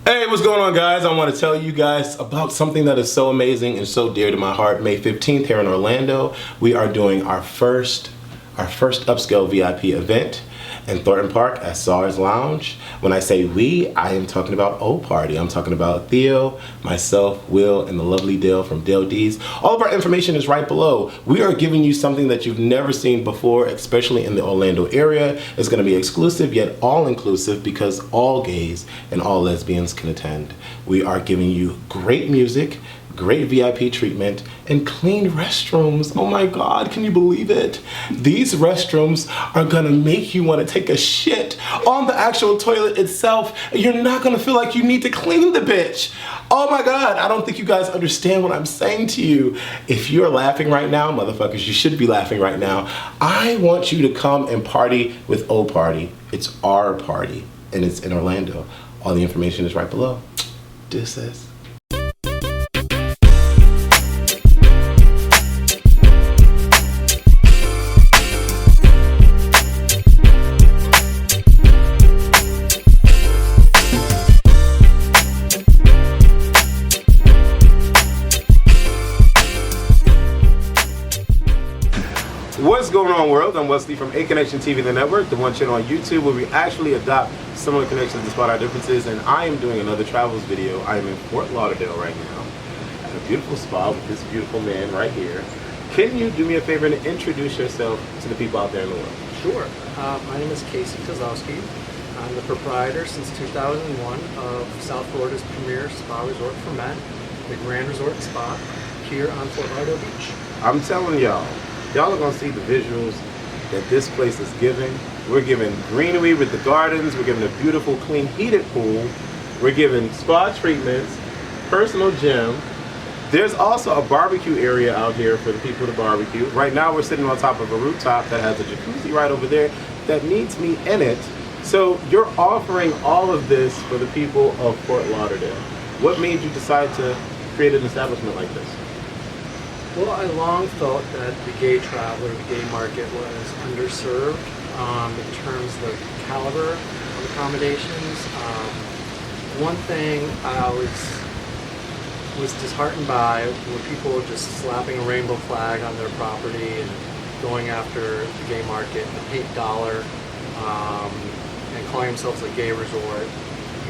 Hey, what's going on, guys? I want to tell you guys about something that is so amazing and so dear to my heart. May 15th here in Orlando, we are doing our first upscale VIP event in Thornton Park at SARS Lounge. When I say we, I am talking about O.Party. I'm talking about Theo, myself, Will, and the lovely Dale from Dale D's. All of our information is right below. We are giving you something that you've never seen before, especially in the Orlando area. It's going to be exclusive yet all-inclusive because all gays and all lesbians can attend. We are giving you great music, great VIP treatment, and clean restrooms. Oh my God, can you believe it? These restrooms are gonna make you wanna take a shit on the actual toilet itself. You're not gonna feel like you need to clean the bitch. Oh my God, I don't think you guys understand what I'm saying to you. If you're laughing right now, motherfuckers, you should be laughing right now. I want you to come and party with O.Party. It's our party, and it's in Orlando. All the information is right below. This is. What's going on, world? I'm Wesley from A Connection TV, the network, the one channel on YouTube where we actually adopt similar connections despite our differences, and I am doing another travels video. I am in Fort Lauderdale right now at a beautiful spa with this beautiful man right here. Can you do me a favor and introduce yourself to the people out there in the world? Sure. My name is Casey Kozowski. I'm the proprietor since 2001 of South Florida's premier spa resort for men, the Grand Resort Spa, here on Fort Lauderdale Beach. I'm telling y'all are gonna see the visuals that this place is giving. We're giving greenery with the gardens. We're giving a beautiful, clean, heated pool. We're giving spa treatments, personal gym. There's also a barbecue area out here for the people to barbecue. Right now we're sitting on top of a rooftop that has a jacuzzi right over there that needs me in it. So you're offering all of this for the people of Fort Lauderdale. What made you decide to create an establishment like this? Well, I long felt that the gay traveler, the gay market was underserved in terms of the caliber of accommodations. One thing I always was disheartened by were people just slapping a rainbow flag on their property and going after the gay market and the $8 and calling themselves a gay resort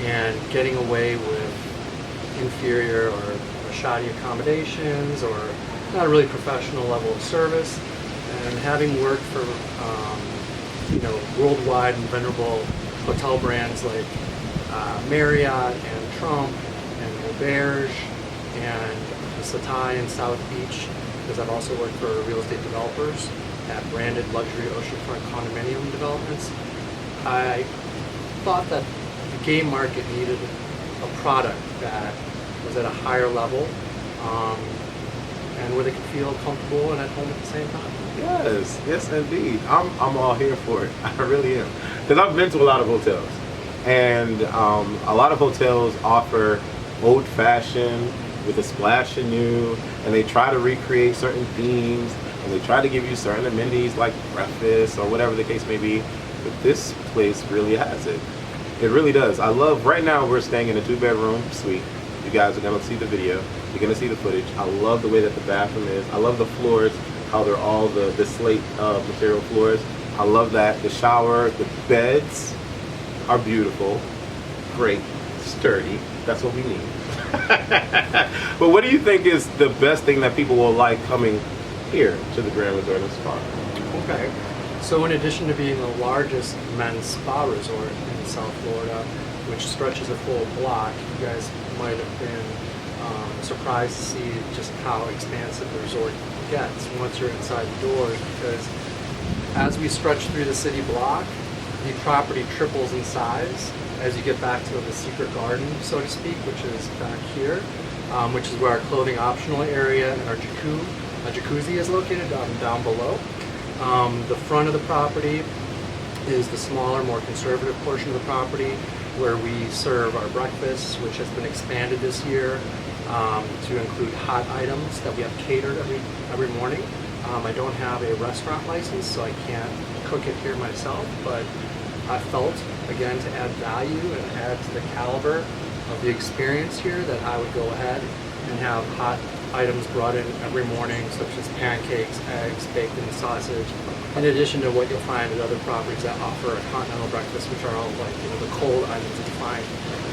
and getting away with inferior or shoddy accommodations or not a really professional level of service. And having worked for worldwide and venerable hotel brands like Marriott and Trump and Auberge and the Satai in South Beach, because I've also worked for real estate developers at branded luxury oceanfront condominium developments, I thought that the gay market needed a product that was at a higher level and where they could feel comfortable and at home at the same time. Yes indeed. I'm all here for it. I really am. Because I've been to a lot of hotels. And a lot of hotels offer old-fashioned with a splash of new, and they try to recreate certain themes, and they try to give you certain amenities like breakfast or whatever the case may be. But this place really has it. It really does. I love, right now we're staying in a 2-bedroom suite. You guys are going to see the video. You're going to see the footage. I love the way that the bathroom is. I love the floors, how they're all the slate material floors. I love that. The shower, the beds are beautiful, great, sturdy. That's what we need. But what do you think is the best thing that people will like coming here to the Grand Resort and Spa? Okay. So in addition to being the largest men's spa resort in South Florida, which stretches a full block, you guys might have been surprised to see just how expansive the resort gets once you're inside the doors, because as we stretch through the city block, the property triples in size as you get back to the secret garden, so to speak, which is back here, which is where our clothing optional area and our jacuzzi is located down below. The front of the property is the smaller, more conservative portion of the property where we serve our breakfasts, which has been expanded this year to include hot items that we have catered every morning. I don't have a restaurant license, so I can't cook it here myself, but I felt, again, to add value and add to the caliber of the experience here that I would go ahead and have hot items brought in every morning, such as pancakes, eggs, bacon, sausage, in addition to what you'll find at other properties that offer a continental breakfast, which are all like, you know, the cold items that you find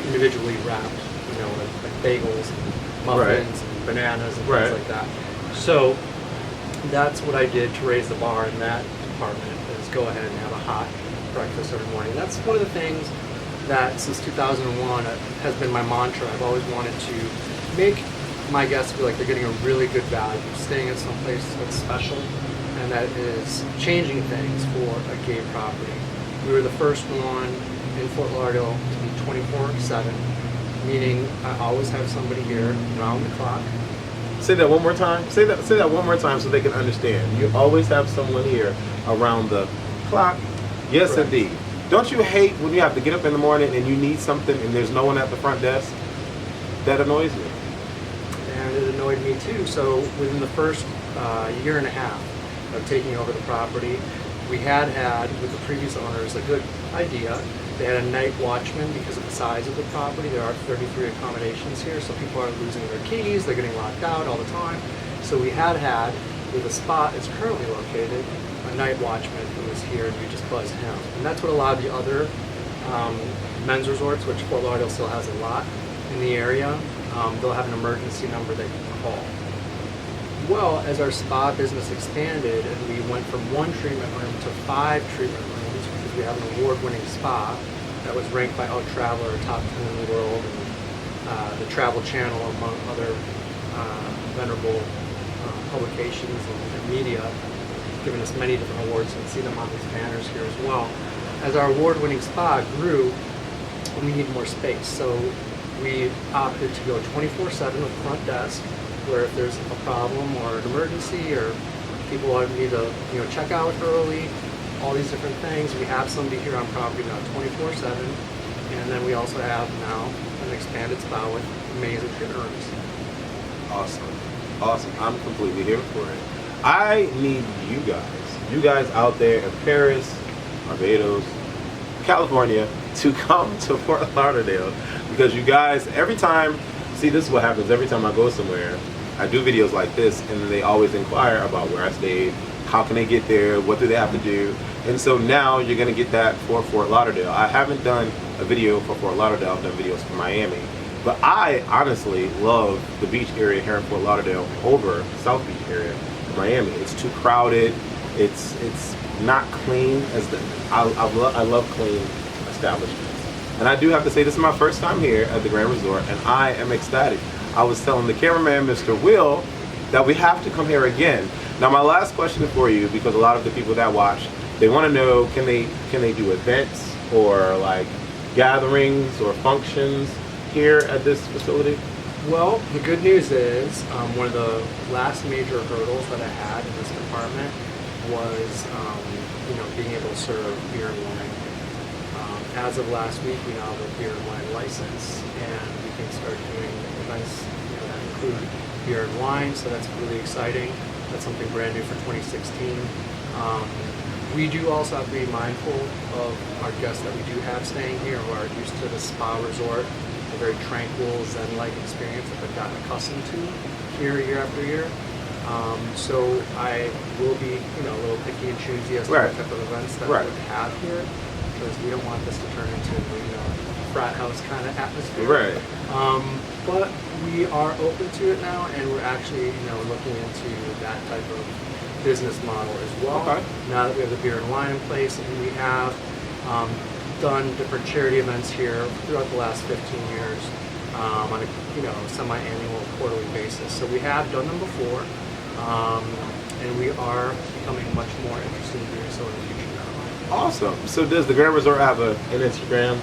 individually wrapped, you know, like bagels, muffins, and bananas, and things like that. So that's what I did to raise the bar in that department, is go ahead and have a hot breakfast every morning. That's one of the things that since 2001 has been my mantra. I've always wanted to make my guests feel like they're getting a really good value, staying at some place that's special, and that is changing things for a gay property. We were the first one in Fort Lauderdale to be 24/7, meaning I always have somebody here around the clock. Say that one more time. Say that one more time so they can understand. You always have someone here around the clock. Yes, Correct. indeed. Don't you hate when you have to get up in the morning and you need something and there's no one at the front desk? That annoys me. And it annoyed me too. So within the first year and a half of taking over the property, we had with the previous owners a good idea. They had a night watchman because of the size of the property. There are 33 accommodations here, so people are losing their keys, they're getting locked out all the time. So we had, where the spot is currently located, a night watchman who was here, and we just buzzed him. And that's what a lot of the other men's resorts, which Fort Lauderdale still has a lot in the area, they'll have an emergency number that you can call. Well, as our spa business expanded and we went from 1 treatment room to 5 treatment rooms, because we have an award-winning spa that was ranked by Out Traveler top 10 in the world, and the Travel Channel, among other venerable publications and media, giving us many different awards. You can see them on these banners here as well. As our award-winning spa grew, we need more space, so we opted to go 24/7 with front desk, where if there's a problem or an emergency or people need to check out early, all these different things, we have somebody here on property now 24/7, and then we also have now an expanded spa with amazing treatment rooms. Awesome. I'm completely here for it. I need you guys out there in Paris, Barbados, California, to come to Fort Lauderdale, because you guys, every time, see, this is what happens every time I go somewhere. I do videos like this, and they always inquire about where I stayed, how can they get there, what do they have to do, and so now you're going to get that for Fort Lauderdale. I haven't done a video for Fort Lauderdale, I've done videos for Miami, but I honestly love the beach area here in Fort Lauderdale over South Beach area in Miami. It's too crowded, it's not clean. I love clean establishments. And I do have to say, this is my first time here at the Grand Resort, and I am ecstatic. I was telling the cameraman, Mr. Will, that we have to come here again. Now, my last question for you, because a lot of the people that watch, they want to know, can they do events or like gatherings or functions here at this facility? Well, the good news is one of the last major hurdles that I had in this department was being able to serve beer and wine. As of last week, we now have a beer and wine license, and we can start doing events that include beer and wine, so that's really exciting. That's something brand new for 2016. We do also have to be mindful of our guests that we do have staying here who are used to the spa resort, a very tranquil, zen-like experience that they've gotten accustomed to here year after year. So I will be a little picky and choosy as to what type of events that we would have here, because we don't want this to turn into a frat house kind of atmosphere. Right. But we are open to it now, and we're actually looking into that type of business model as well. Okay. Now that we have the beer and wine in place, and we have done different charity events here throughout the last 15 years on a semi-annual, quarterly basis. So we have done them before, and we are becoming much more interested in doing so in the future now. Awesome. So does the Grand Resort have an Instagram?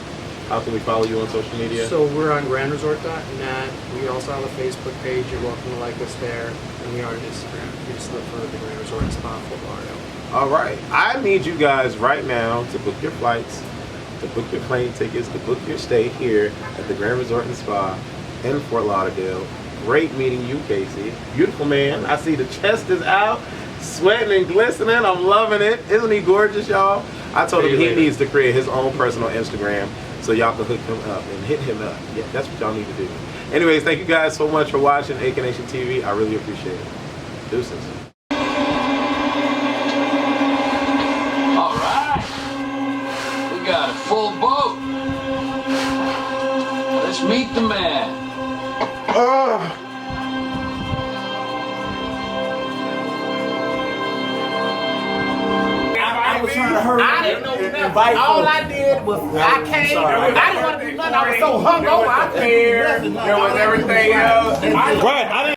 How can we follow you on social media? So we're on grandresort.net. We also have a Facebook page. You're welcome to like us there. And we are on Instagram. You just look for the Grand Resort Spa Fort Lauderdale. All right. I need you guys right now to book your flights, to book your plane tickets, to book your stay here at the Grand Resort and Spa in Fort Lauderdale. Great meeting you, Casey. Beautiful man. I see the chest is out, sweating and glistening. I'm loving it. Isn't he gorgeous, y'all? I told him he needs to create his own personal Instagram so y'all can hook him up and hit him up. Yeah, that's what y'all need to do. Anyways, thank you guys so much for watching AK Nation TV. I really appreciate it. Deuces. All right, we got a full boat. Let's meet the man. I was trying to hurry. I didn't know nothing. All I did was I came. I didn't want to do nothing. I was so hungover. I couldn't do nothing. There was everything else. Right.